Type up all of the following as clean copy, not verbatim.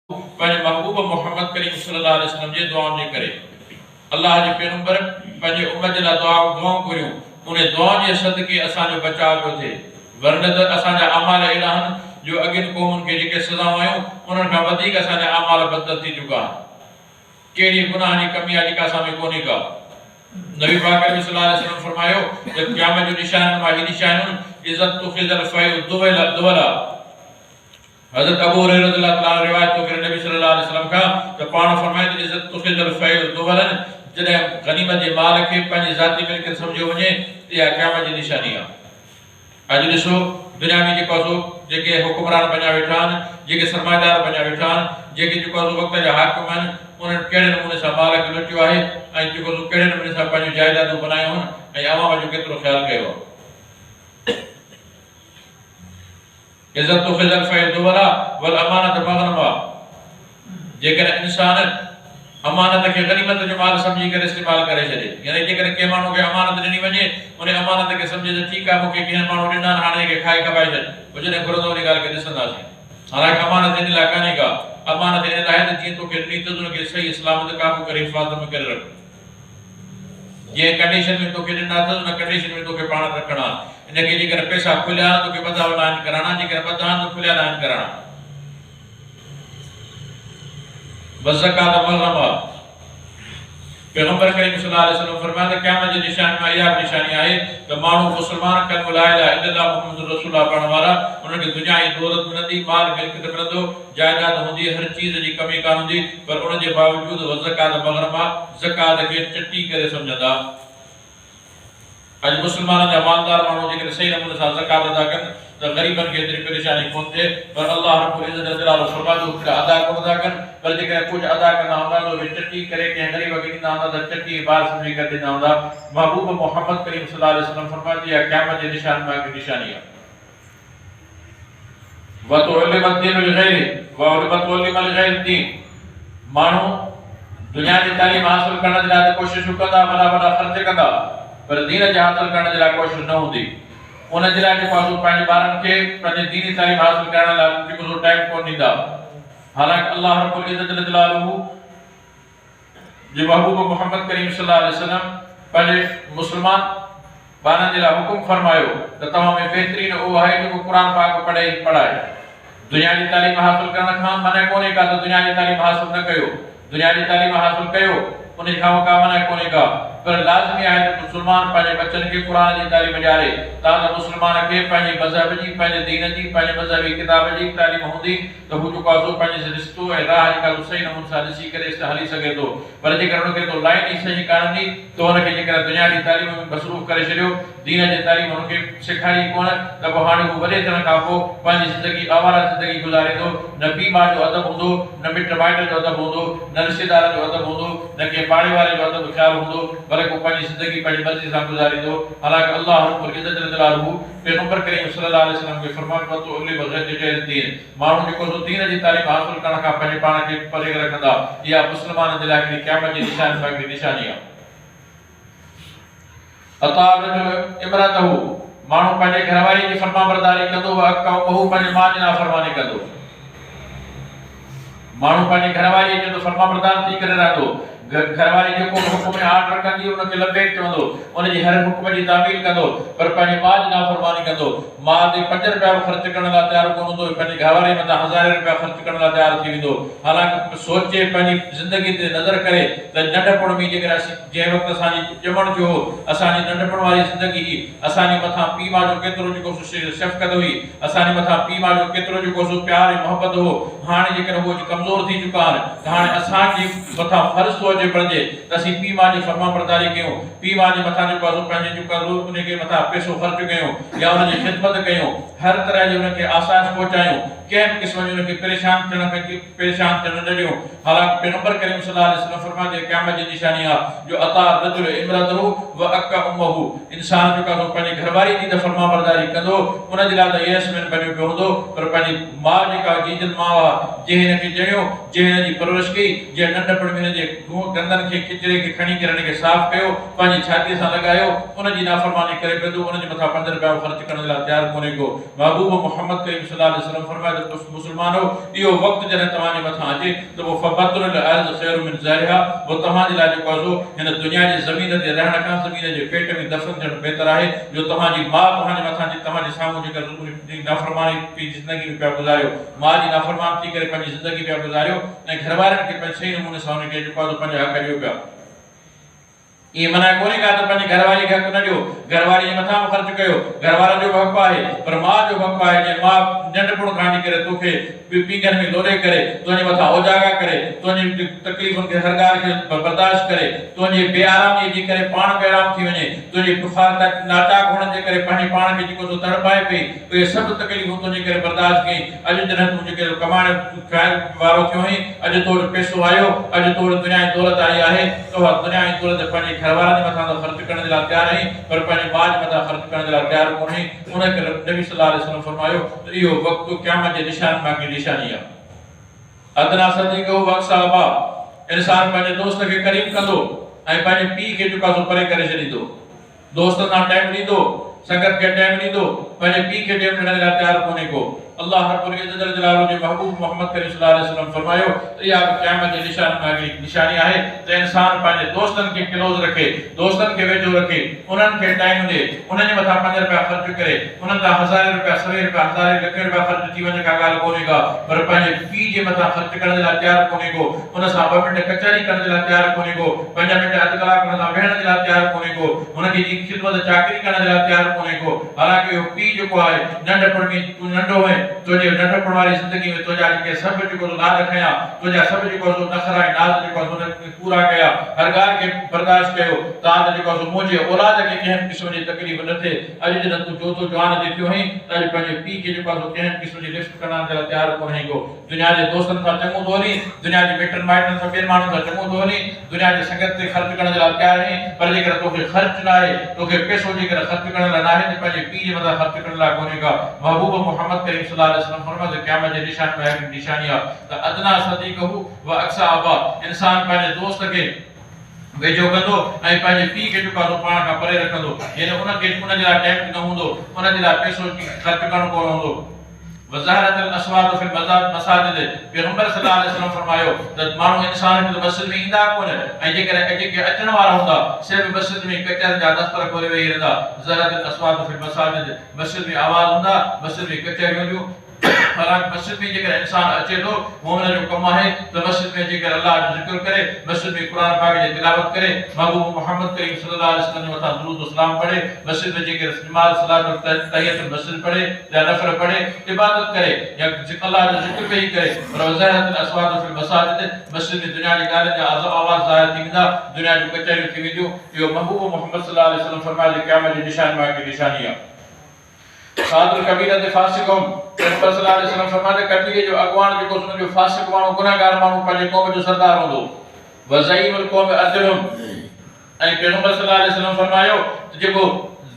पंहिंजे महबूब मोहम्मद करीम सल्लल्लाहु अलैहि वसल्लम जे दुआउनि जे करे अल्लाह जे पैगंबर पंहिंजे उम्मत जे लाइ दुआऊं करियूं उन दुआ जे सदके असांजो बचाव पियो थिए वरन त असांजा अमाल अहिड़ा आहिनि जो अॻियुनि क़ौमुनि खे जेके सज़ाऊं आहियूं उन्हनि खां वधीक असांजा अमाल बदल थी चुका आहिनि कहिड़ी गुनाह जी कमी आहे जेका असां में कोन्हे का नबी पाक सल्लल्लाहु अलैहि वसल्लम फरमायो त क़यामत जो निशान मां ही निशान इज्जत तुखिज़ल फैल दुवला हज़रत अबू हुरैरा रज़ियल्लाहु ताला रिवायत तो करे नबी सल्लल्लाहु अलैहि वसल्लम का त पाण फरमाए त इज्जत तुखिज़ल फैल दुवलन जॾहिं गनीमत जे माल खे पंहिंजी ज़ाती मिल्कियत सम्झियो वञे त इहा क़यामत जी निशानी आहे अॼु ॾिसो दुनिया में जेको सो जेके हुकुमरान बणिया वेठा आहिनि जेके सरमाएदार बणिया वेठा आहिनि जेके जेको सो वक़्त जा हाकिम आहिनि उन्हनि कहिड़े नमूने सां माल खे लुटियो आहे ऐं जेको सो कहिड़े नमूने सां पंहिंजूं जाइदादूं बनायूं आहिनि ऐं अवाम जो केतिरो ख़्यालु कयो आहे इज्जत तुखिज़ल फैल दुवला वल अमानत मग़नमा जेकर इंसान अमानत के गनीमत जो माल समझी करे इस्तेमाल करे छे यानी जेकर के मानू के अमानत ॾिनी वञे उन अमानत के समझे त ठीक आहे मूंखे कंहिं माण्हू ॾिना हाणे के खाई खपाए छॾ कुझु न घुरंदो उन ॻाल्हि खे ॾिसंदासीं हालांकि अमानत इन लाइ कान्हे का अमानत इन लाइ त जीअं तोखे ॾिनी त उनखे सही इस्लामत काबू करे हिफ़ाज़त में करे रख जीअं कंडीशन में तोखे ॾिना अथसि उन कंडीशन में तोखे पाण रखणा इनखे जेकर पैसा खुलिया तोखे ॿधा वॾा आहिनि कराइणा जेकर ॿधा आहिनि त खुलिया न आहिनि कराइणा बस ज़कात मग़नमा पैगंबर करीम सल्लल्लाहु अलैहि वसल्लम फरमाया त क़यामत जी निशानी में इहा निशानी आहे त माण्हू मुस्लमान कलमो ला इलाहा इल्लल्लाह मुहम्मदुर रसूलुल्लाह पढ़ण वारा उन्हनि खे दुनिया जी दौलत मिलंदी माल मिल्कियत मिलंदो जायदाद हूंदी हर चीज़ जी कमी कान हूंदी पर उन जे बावजूद ज़कात मग़नमा ज़कात खे चटी करे सम्झंदा अॼु मुस्लमाननि जा मालदार माण्हू जेकर सही नमूने सां ज़कात अदा कनि त ग़रीबनि खे एतिरी परेशानी कोन थिए पर अल्लाह रब्बुल इज़्ज़त जलालो फरमायो अदा कोन था कनि पर जेकर कुझु अदा कंदा हूंदा त उहे चटी करे कंहिं ग़रीब खे ॾींदा हूंदा त चटी ॿार सम्झी करे ॾींदा हूंदा महबूब मोहम्मद करीम सल्लल्लाहु अलैहि वसल्लम फरमायो त इहा क़यामत जे निशान में हिकु निशानी आहे वतुअल्लिमत दीनुल ग़ैर वतुअल्लिमल ग़ैर दीन माण्हू दुनिया जी तालीम हासिल करण जे लाइ कोशिशूं कंदा वॾा वॾा ख़र्च कंदा पर दीन जे हासिल करण जे लाइ कोशिश न हूंदी उन जे लाइ जेको आहे पंहिंजे ॿारनि खे पंहिंजी दीनी तालीम हासिल करण लाइ जेको सो टाइम कोन ॾींदा हालांकि अल्लाह रब्बुल इज़्ज़त जलालहू जे महबूब मोहम्मद करीम सल्लल्लाहु अलैहि वसल्लम पंहिंजे मुस्लमान ॿारनि जे लाइ हुकुम फरमायो त तव्हां में बहितरीन उहो आहे जेको क़ुरान पाक पढ़ाए दुनिया जी तालीम हासिल करण खां मना कोन्हे का त दुनिया जी तालीम हासिल न कयो दुनिया जी तालीम हासिल कयो उन खां का मना कोन्हे का पर लाज़मी आहे त मुस्लमान पंहिंजे बच्चनि खे क़ुरान जी तालीम ॾियारे ताकि मुस्लमान खे पंहिंजे मज़हब जी पंहिंजे दीन जी पंहिंजे मज़हबी किताब जी तालीम हूंदी त हू जेको आहे पंहिंजे रिश्तो ऐं राह जेका सही नमूने सां ॾिसी करे हली सघे थो पर जेकर हुनखे तो लाइन ई सही कान ॾी त हुनखे जेकर दुनिया जी तालीम में मसरूफ़ करे छॾियो दीन जी तालीम हुनखे सेखारी कोन त पोइ हाणे हू वॾे थियण खां पोइ पंहिंजी ज़िंदगी आवारा ज़िंदगी गुज़ारे थो न पीउ माउ जो अदब हूंदो न मिट माइट जो अदब हूंदो न रिश्तेदारनि जो अदब हूंदो न कंहिं पाड़े वारे जो अदब ख़्यालु हूंदो पर को पंहिंजी ज़िंदगी पंहिंजी मर्ज़ी सां गुज़ारींदो हालांकि अल्लाह रब्बुल इज़्ज़त जलालहू पैगंबर करीम सल्लल्लाहु अलैहि वसल्लम खे फरमायो त उल्ली बग़ैर दीन माण्हू जेको सो दीन जी तालीम हासिल करण खां पंहिंजे पाण खे परे रखंदा इहा मुस्लमाननि जे लाइ हिकिड़ी क़यामत जी निशानी में हिकिड़ी निशानी आहे अता इमरातहू माण्हू पंहिंजे घरवारी जी फरमाबरदारी कंदो अकहू पंहिंजे माउ जी नाफ़रमानी कंदो माण्हू पंहिंजी घरवारी जो फरमाबरदार थी करे रहंदो घरवारी जेको हुकुम में आर्डर कंदी उनखे लबैक चवंदो उनजी हर हुकुम जी तामील कंदो पर पंहिंजी माउ जी नाफ़रमानी कंदो माउ ते 5 रुपया ख़र्च करण लाइ तयार कोन हूंदो पंहिंजी घरवारी मथां 1000 रुपया ख़र्च करण लाइ तयार थी वेंदो हालांकि सोचे पंहिंजी ज़िंदगी ते नज़र करे त नंढपण में जेकर जंहिं वक़्तु असांजी ॼमण जो हो असांजी नंढपण वारी ज़िंदगी ही असांजे मथां पीउ माउ जो केतिरो जेको शफ़क़त हुई असांजे मथां पीउ माउ जो केतिरो जेको सो प्यार ऐं मोहब्बत हो हाणे जेकर उहो कमज़ोर थी चुका आहिनि त हाणे असांजे मथां फ़र्ज़ थो अचे पड़जे त असीं पीउ माउ जी फरमाबरदारी कयूं पीउ माउ जे मथां जेको आहे पंहिंजे जेको उनखे मथां पैसो ख़र्च कयूं या उनजी ख़िदमत कयूं हर तरह जो उनखे आसास पहुचायूं कंहिं क़िस्म जो उनखे परेशान थियण न ॾियूं हालांकि पैगंबर करीम सल्लल्लाहु अलैहि वसल्लम फरमायो त क़यामत जी निशानी आहे जो अता रजुल इमरतहू व अक्का उम्महू इंसान जेको आहे पंहिंजी घरवारी जी त फरमाबरदारी कंदो उन जे लाइ त यस में बणियो पियो हूंदो पर पंहिंजी माउ जेका जीजल माउ आहे जंहिं हिनखे ॼणियो जंहिं हिनजी परवरिश कई जंहिं नंढपण में हिनजे गंदनि खे किचिरे खे खणी करे हिनखे साफ़ कयो पंहिंजी छातीअ सां लॻायो उनजी नाफ़रमानी करे पियो उनजे मथां 5 रुपया ख़र्च करण जे लाइ तयार कोने को। महबूब मोहम्मद करीम सल्लल्लाहु अलैहि वसल्लम फरमाया त मुसलमानो इहो वक्त जने तवाने मथा अचे तो वो फबतुल अर्ज़ खैरु मिन ज़ारिहा वो तव्हांजे लाइ जेको आहे हिन दुनिया जी ज़मीन ते रहण खां ज़मीन जे पेट में दफ़न थियणु बहितर आहे। जो तव्हांजी माउ तव्हांजे मथां तव्हांजे साम्हूं जेकर नाफ़रमानी पंहिंजी ज़िंदगी में पिया गुज़ारियो, माउ जी नाफ़रमान थी करे पंहिंजी ज़िंदगी पिया गुज़ारियो ऐं घरवारनि खे पंहिंजे सही नमूने सां हुनखे जेको आहे पंहिंजा हक़ ॾियो पिया। ये मना कोने का तो पंहिंजी घरवारी खे हक़ न ॾियो, घरवारी जे मथां बि ख़र्च कयो, घरवारनि जो हक़ आहे, पर माउ जो हक़ आहे जे माउ नंढपण खां वठी करे तोखे पींघनि में लोड़े करे तुंहिंजे मथां ओजागा करे तुंहिंजी तकलीफ़ुनि खे हर ॻाल्हि खे बर्दाश्त करे तुंहिंजे बेआरामीअ जे करे पाण बेआराम थी वञे, तुंहिंजे बुखार नाटाक हुअण जे करे पंहिंजे पाण खे जेको तड़पाए पई, उहे सभु तकलीफ़ूं तुंहिंजे करे बर्दाश्त कई। अॼु जॾहिं तूं जेके कमाइण वारो थियो आहीं, अॼु तोड़ पैसो आयो, अॼु तोड़ दुनिया जी दौलत आई आहे, तो दुनिया जी दौलत पंहिंजे घरवारनि जे मथां ख़र्च करण जे लाइ तयारु आहीं, पर पंहिंजे माउ जे मथां ख़र्च करण जे लाइ तयारु कोन्हे। उनखे नबी सल्लल्लाहु अलैहि वसल्लम फरमायो त इहो वक़्तु क़यामत जे निशान मां की निशानी आहे। अदना सदीक़हु व अक़सा इंसान पंहिंजे दोस्त खे क़रीब कंदो ऐं पंहिंजे पीउ खे जेको आहे परे करे छॾींदो, दोस्त सां टाइम ॾींदो, संगत खे टाइम ॾींदो, पंहिंजे पीउ खे टाइम ॾियण जे लाइ तयारु कोन्हे को। अल्लाह रब्बुल इज़्ज़त जल जलालहु जे महबूब मोहम्मद करीम सल्लल्लाहु अलैहि वसल्लम फरमायो इहा क़यामत जे निशान मां हिकड़ी निशानी आहे त इंसान पंहिंजे दोस्तनि खे क्लोज रखे, दोस्तनि खे वेझो रखे, उन्हनि खे टाइम ॾे, उन्हनि जे मथां 5 रुपया ख़र्च करे, उन्हनि जा 1000 रुपया 100 रुपया 1000 लख रुपया ख़र्च थी वञे का ॻाल्हि कोन्हे का, पर पंहिंजे पीउ जे मथां ख़र्च करण जे लाइ तयारु कोन्हे को, उन सां 2 मिंट कचहरी करण जे लाइ तयारु कोन्हे को, 5 मिंट अधु कलाक उन सां वेहण जे लाइ तयारु कोन्हे को, उनखे जी ख़िदमत चाकरी करण जे लाइ तयारु कोन्हे को। हालांकि इहो पीउ जेको आहे नंढपण में तूं नंढो हुए, तुंहिंजे नंढपण वारी ज़िंदगी में तुंहिंजा जेके सभु जेको लाड खयां, तुंहिंजा सभु जेको नखरा ऐं नाज़ जेको हुनखे पूरा कया, हर ॻाल्हि खे बर्दाश्त कयो, तव्हां जेको मुंहिंजे औलाद खे कंहिं क़िस्म जी तकलीफ़ न थिए। अॼु जॾहिं तूं चोथों जवान ते थियो आहीं त अॼु पंहिंजे पीउ खे जेको आहे कंहिं क़िस्म जी लिफ्ट करण जे लाइ तयारु कोन्हे को। दुनिया जे दोस्तनि सां चङो थो हली, दुनिया जे मिटनि माइटनि सां ॿियनि माण्हुनि सां चङो थो हली, दुनिया जी संगत ते ख़र्च करण जे लाइ तयारु आहीं, पर जेकर तोखे ख़र्च न आहे, तोखे पैसो जेकर ख़र्च करण लाइ न आहे त पंहिंजे पीउ जे मथां ख़र्च करण लाइ कोन्हे का। महबूब मोहम्मद करीम सल्लल्लाहु अलैहि वसल्लम फरमायो क़यामत जे निशान में हिकड़ी निशानी आहे त अदना सदीक़हु व अक़सा इंसान पंहिंजे दोस्त खे वेझो कंदो ऐं पंहिंजे पीउ खे जेको आहे पाण खां परे रखंदो, यानी उनखे उन जे लाइ टाइम न हूंदो, उन जे लाइ पैसो ख़र्च करणो कोन हूंदो। वज़ाहरतल अस्वाद फिल मसाजिद पैगंबर सल्लल्लाहु अलैहि वसल्लम फरमायो त माण्हू इंसान खे मस्जिद में ईंदा कोन ऐं जेके अचण वारा हूंदा सिर्फ़ मस्जिद में कचर जा दफ़्तर खोले वेही रहंदा। ज़हरतल अस्वाद फिल मसाजिद मस्जिद में आवाज़ हूंदा, मस्जिद में कचहरियूं हूंदियूं। हालांकि मस्जिद में जेकर इंसान अचे तो मोमिन जो कम है तो मस्जिद में जेकर अल्लाह जो जिक्र करे, मस्जिद में कुरान पाक की तिलावत करे, महबूब मोहम्मद करीम सल्लल्लाहु अलैहि वसल्लम के मथा दुरूद व सलाम पढ़े, मस्जिद में जेकर नमाज सलात और तहियतुल मस्जिद पढ़े या नफल पढ़े, इबादत करे या अल्लाह जो जिक्र भी करे। और वज़ाहरतल अस्वाद फिल मसाजिद मस्जिद में दुनिया की ॻाल्हि जा आवाज़ ज़ाहिर थी वेंदा, दुनिया जो कचहरियूं थी वेंदियूं। इहो महबूब मोहम्मद सल्लल्लाहु अलैहि वसल्लम फरमाया क़यामत जे निशान में की निशानी आहे। सादुल कबीरा ते फासिकुम पैगंबर सल्लल्लाहु अलैहि वसल्लम फरमाते कबीरे जो अगवान जेको हुन जो फासिक माण्हू गुनाहगार माण्हू पंहिंजे क़ौम जो सरदार हूंदो। वज़ईमुल क़ौम अदलुम ऐं पैगंबर सल्लल्लाहु अलैहि वसल्लम फरमायो त जेको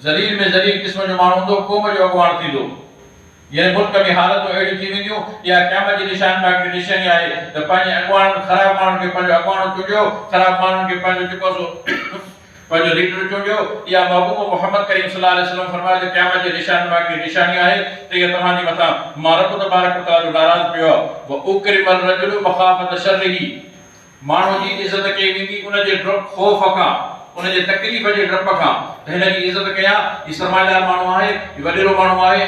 ज़लील में ज़लील क़िस्म जो माण्हू हूंदो क़ौम जो अगवान थींदो। यानी मुल्क में हालतूं अहिड़ियूं थी वेंदियूं, या क़यामत जी निशानी आहे की निशानी आहे त पंहिंजे अगवान ख़राब माण्हुनि खे पंहिंजो अगवान चूंडियो, ख़राब माण्हुनि खे पंहिंजो जेको पंहिंजो लीडर चूंडियो। या महबूब मोहम्मद करीम सल्लल्लाहु अलैहि वसल्लम फरमायो त क़यामत जे निशान में की निशानी आहे त इहा तव्हांजे मथां मां रब तबारक व तआला जो नाराज़ पियो आहे। व उकरिमल रजुलु मख़ाफ़त शर्रिही माण्हू जी इज़त कई वेंदी उन जे ख़ौफ़ खां, उन जे तकलीफ़ जे डप खां त हिन जी इज़त कयां, ही सरमाएदार माण्हू आहे, ही वॾेरो माण्हू आहे,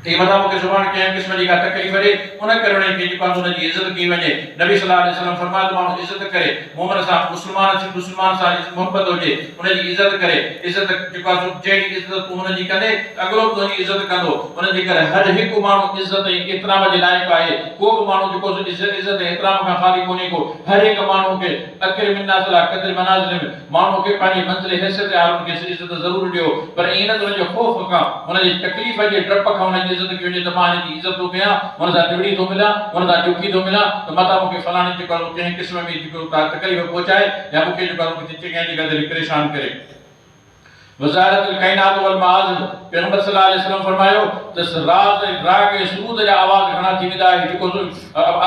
कि मथा मूंखे सुभाणे कंहिं क़िस्म जी का तकलीफ़ ॾे, उन करे उन खे जेको आहे उन जी इज़त कई वञे। नबी सल्लल्लाहु अलैहि वसल्लम फरमायो त माण्हू इज़त करे, मोमिन सां मुस्लमान सां मोहब्बत हुजे, उन जी इज़त करे, इज़त जेको आहे जहिड़ी इज़त तूं हुन जी कंदे अॻिलो बि तुंहिंजी इज़त कंदो। उन जे करे हर हिकु माण्हू इज़त ऐं इहतराम जे लाइक़ु आहे, को बि माण्हू जेको इज़त ऐं इहतराम खां ख़ाली कोन्हे को। हर हिकु माण्हू खे अकिर मिन्नास ला क़द्र मनाज़िल माण्हू खे पंहिंजी मंज़िल हैसियत वारनि खे इज़त ज़रूर ॾियो, पर ईअं न त उन जे ख़ौफ़ खां, उन जी तकलीफ़ जे डप खां उन जी इज़त कई वञे त मां हिन जी इज़त थो कयां, हुन सां टिवड़ी थो मिलां, हुन सां चुकी थो मिलां त मथां मूंखे फलाणी जेको कंहिं क़िस्म में जेको तकलीफ़ पहुचाए या मूंखे जेको कंहिंजी ग़दरी परेशान करे। वज़ारतुल कायनात वल माज़ पैगंबर सल्लल्लाहु अलैहि वसल्लम फरमायो त राग सुरूद जा आवाज घणा थी वेंदा जेको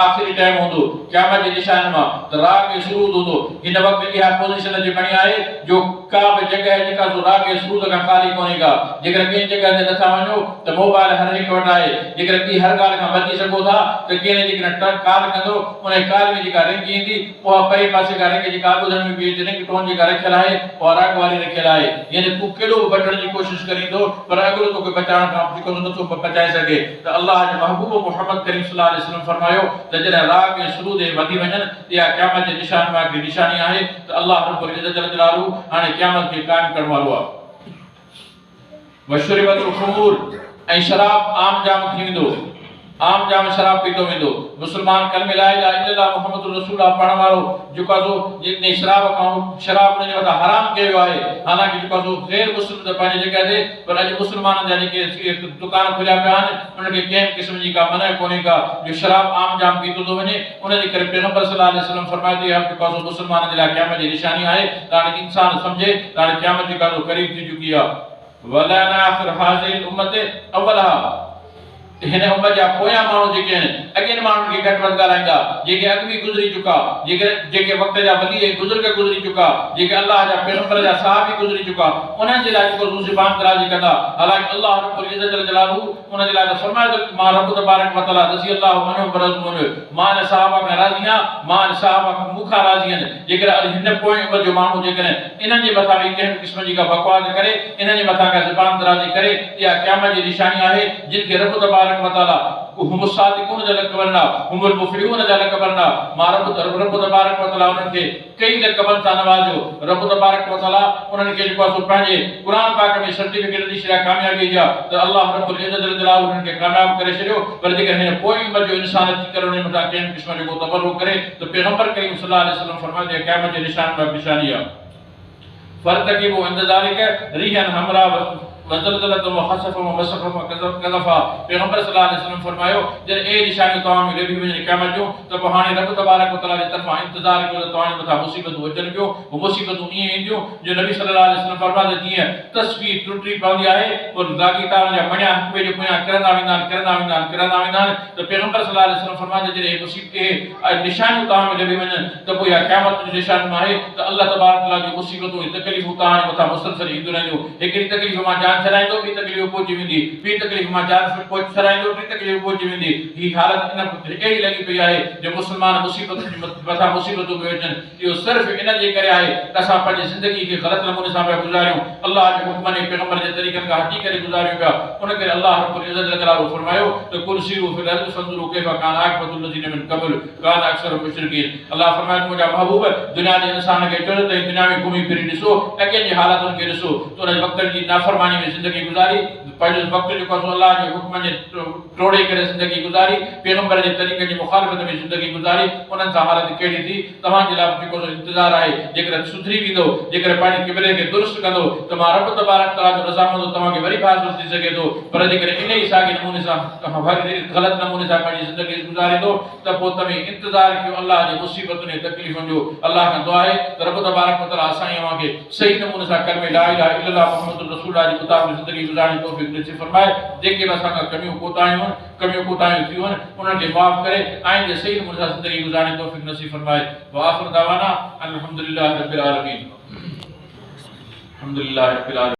आखिरी टाइम होंदो क़यामत जे निशान में त राग सुरूद होंदो। इन वक्त इहा पोजीशन जे बणी आहे जो का बि जगह जेका जो राग सुरूद का खाली कोन्हे का। जेकर कंहिं जगह ते नथा वञो त मोबाइल हर हिकु वटि आहे। जेकर ॿी हर ॻाल्हि खां बची सघो था त कंहिं जेकर कॉल कंदो उन कॉल में जेका रिंग ईंदी उहा परे पासे का रिंग जेका ॿुधण में बि रिंग टोन जेका रखियल आहे उहा राग वारी रखियल आहे। यानी तू केॾो बि बचण जी कोशिश करींदो पर अॻिलो तोखे बचाइण खां जेको नथो बचाए सघे। त अल्लाह जे महबूब मुहम्मद करीम सल्लल्लाहु अलैहि वसल्लम फरमायो त जॾहिं राग ऐं सुरूद वधी वञनि इहा क़यामत जे निशान में हिकिड़ी निशानी आहे त अल्लाह रब्बुल इज़्ज़त जल जलालहू हाणे क़यामत खे क़ाइम करण वारो आहे। वशुरिबतुल खुमूर ऐं शराब आम जाम थी वेंदो। आम जाम शराब पीतो वेंदो। मुसलमान कलमे ला इलाहा इल्लल्लाह मुहम्मदुर रसूलुल्लाह पढ़ण वारो जेको जो जितने शराब ने वटा हराम कयो आहे। हालांकि जेको जो गैर मुस्लिम त पंहिंजी जगह ते पर अॼु मुसलमान जा जेके दुकान खुलिया पिया आहिनि उनखे कंहिं क़िस्म जी का मना कोन्हे का जो शराब आम जाम पीतो थो वञे। उनजे करे पैगंबर सल्लल्लाहु अलैहि वसल्लम फरमायो आहे जेको जो मुसलमान जे लाइ क़यामत जी निशानी आहे त हाणे इंसान सम्झे त हाणे क़यामत जेका जो क़रीब थी चुकी आहे। वलाना आखिर हाज़िल उम्मत अवलहा हिन उम्मत जा पोयां माण्हू जेके आहिनि अॻियनि माण्हुनि खे घटि वधि ॻाल्हाईंदा जेके अॻु बि गुज़री चुका जेके वक़्त जा वली ऐं बुज़ुर्ग गुज़री चुका जेके अल्लाह जा पैगंबर जा सहाबी गुज़री चुका उन्हनि जे लाइ जेको ज़ुबान दराज़ी कंदा। हालांकि अल्लाह रब्बुल इज़्ज़त जल जलालहू उन जे लाइ त फरमायो त मां रब तबारक व तआला रज़ी अल्लाहु अन्हुम व रज़ू अन्हु मां इन सहाबा खां राज़ी आहियां मां इन सहाबा मूंखां राज़ी आहिनि। जेकर हिन पोएं उम्मत जो माण्हू जेकॾहिं इन्हनि जे मथां बि कंहिं क़िस्म जी का बकवास करे इन्हनि जे मथां का ज़ुबान दराज़ी करे इहा क़यामत जी निशानी आहे जिन खे रब तबारक व तआला हुम सादिकून जा लक़बना हुमुल मुफ़लिहून जा लक़बना मां रब तबारक व तआला उन्हनि खे कई लक़बनि सां नवाज़ियो। रब तबारक व तआला उन्हनि खे जेको आहे पंहिंजे क़ुर पाक में सर्टिफिकेट ॾेई छॾिया कामयाबी जा त अल्लाह रब्बुल इज़्ज़त जल जलालहू उन्हनि खे कामयाब करे छॾियो। पर जेकर हिन पोइ उम्मत जो इंसान अची करे उन मथां कंहिं क़िस्म जो तबर्रुक करे त पैगंबर करीम सल्लल्लाहु अलैहि वसल्लम फरमायो त क़यामत जे निशान में निशानी आहे। फर्तकिबु इंद ज़ालिक रिहन हमरा वज़लज़लत व खसफ व वसफ व कज़फा पैगंबर सल्लल्लाहु अलैहि वसल्लम फरमायो जॾहिं ए निशानी तव्हां में लभी वञे क़यामत जो त पोइ हाणे रब तबारक व तआला जे तरफ़ां इंतज़ार कयो त तव्हां जे मथां मुसीबतूं अचनि पियो। वो मुसीबतूं ईअं ईंदियूं जो नबी सल्लल्लाहु अलैहि वसल्लम फरमायो जीअं तस्वीर टुटी पवंदी आहे और दागीदार जा मणिया हिक ॿिए जे पोयां किरंदा वेंदा आहिनि त पैगंबर सल्लल्लाहु अलैहि वसल्लम फरमायो जॾहिं मुसीबत निशानियूं तव्हां में लभी वञनि त पोइ इहा क़यामत जी निशानी आहे त अल्लाह तबारक व तआला जी मुसीबतूं तकलीफ़ूं तव्हां जे मथां मुसलसल ईंदियूं रहंदियूं। हिकिड़ी तकलीफ़ मां जान छॾाईंदो ॿी तकलीफ़ पहुची वेंदी ॿी तकलीफ़ मां जान छॾाईंदो टी तकलीफ़ पहुची वेंदी। ही हालत इन अहिड़ी लॻी पई आहे जो मुसलमान मुसीबतुनि जे मथां मुसीबतूं पियूं अचनि। इहो सिर्फ़ इन जे करे आहे त असां पंहिंजी ज़िंदगी खे ग़लति नमूने सां पिया गुज़ारियूं अल्लाह जे हुक्मनि ऐं पैगंबर जे तरीक़नि खां हटी करे गुज़ारियूं पिया। उन करे अल्लाह रब्बुल इज़्ज़त जल जलालहू फरमायो त कुल सीरू फिल अर्ज़ फंज़ुरू कैफ़ा कान आक़िबतुल लज़ीना मिन क़ब्ल कान अक्सरुहुम मुशरिकीन। अल्लाह फरमायो मुंहिंजा महबूब दुनिया जे इंसान खे चयो त दुनिया में घुमी फिरी ॾिसो अॻियनि जी हालतुनि खे ॾिसो त उन वक़्तनि जी नाफ़रमानी में ज़िंदगी गुज़ारी पंहिंजो वक़्त जेको अल्लाह जे हुक्म जे टोड़े करे ज़िंदगी गुज़ारी पैगंबर जे तरीक़े जी मुखालिफ़त में ज़िंदगी गुज़ारी उन्हनि सां हालत कहिड़ी थी। तव्हांजे लाइ जेको इंतज़ारु आहे जेकर सुधरी वेंदो जेकर पंहिंजे क़िबले खे दुरुस्त कंदो त मां रब तबारक तआला जो रज़ामंद तव्हांखे वरी हासिल थी सघे थो। पर जेकर इन ई साॻे नमूने सां ग़लति नमूने सां पंहिंजी ज़िंदगी गुज़ारींदो त पोइ तव्हां इंतज़ारु कयो अल्लाह जी मुसीबतुनि ऐं तकलीफ़ुनि जो। अल्लाह खां दुआ आहे त रब तबारक तआला असां अव्हांखे सही नमूने सां कलमे ला इलाहा इल्लल्लाह मुहम्मदुर रसूलुल्लाह जे मुताबिक़ ज़िंदगी गुज़ारण जी तौफ़ीक़ नसीब फरमाए। जेके बि असांखां कमियूं कोताहियूं थियूं आहिनि उन्हनि खे माफ़ करे आइंदे सही नमूने सां ज़िंदगी गुज़ारण जी तौफ़ीक़ नसीब फरमाए। व आख़िर दावाना अल्हम्दुलिल्लाहि रब्बिल आलमीन।